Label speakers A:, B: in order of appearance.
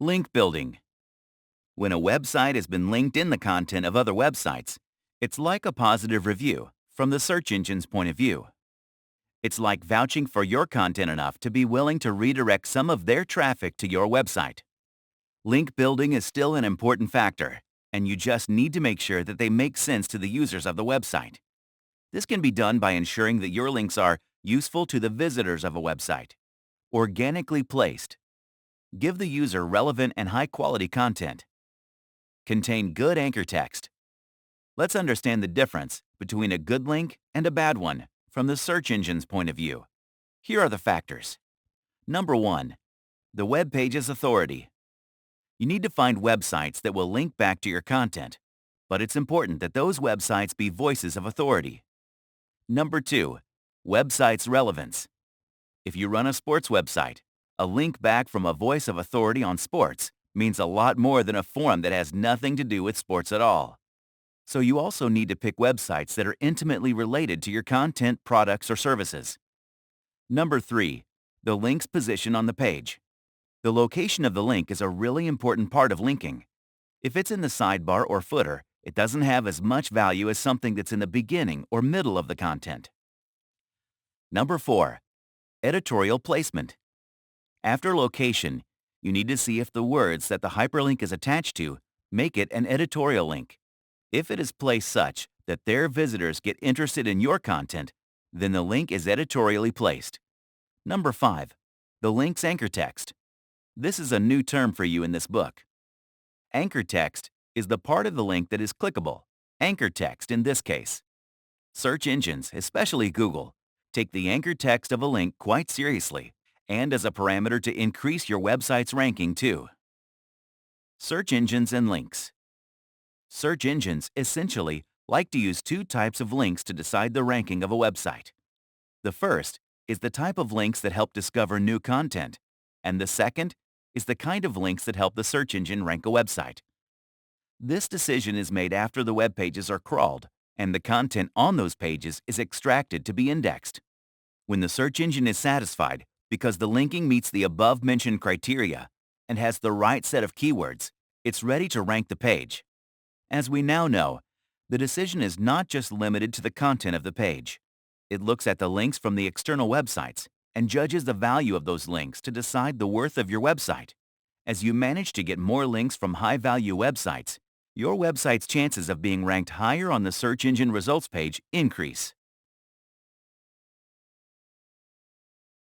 A: Link building. When a website has been linked in the content of other websites, it's like a positive review from the search engine's point of view. It's like vouching for your content enough to be willing to redirect some of their traffic to your website. Link building is still an important factor, and you just need to make sure that they make sense to the users of the website. This can be done by ensuring that your links are useful to the visitors of a website, organically placed, give the user relevant and high-quality content, contain good anchor text. Let's understand the difference between a good link and a bad one from the search engine's point of view. Here are the factors. Number 1. The web page's authority. You need to find websites that will link back to your content, but it's important that those websites be voices of authority. Number 2. Website's relevance. If you run a sports website, a link back from a voice of authority on sports means a lot more than a forum that has nothing to do with sports at all. So you also need to pick websites that are intimately related to your content, products, or services. Number 3. The link's position on the page. The location of the link is a really important part of linking. If it's in the sidebar or footer, it doesn't have as much value as something that's in the beginning or middle of the content. Number 4. Editorial placement. After location, you need to see if the words that the hyperlink is attached to make it an editorial link. If it is placed such that their visitors get interested in your content, then the link is editorially placed. Number 5. The link's anchor text. This is a new term for you in this book. Anchor text is the part of the link that is clickable. Anchor text in this case. Search engines, especially Google, take the anchor text of a link quite seriously and as a parameter to increase your website's ranking too. Search engines and links. Search engines essentially like to use two types of links to decide the ranking of a website. The first is the type of links that help discover new content, and the second is the kind of links that help the search engine rank a website. This decision is made after the web pages are crawled, and the content on those pages is extracted to be indexed. When the search engine is satisfied because the linking meets the above-mentioned criteria and has the right set of keywords, it's ready to rank the page. As we now know, the decision is not just limited to the content of the page. It looks at the links from the external websites and judges the value of those links to decide the worth of your website. As you manage to get more links from high-value websites, your website's chances of being ranked higher on the search engine results page increase.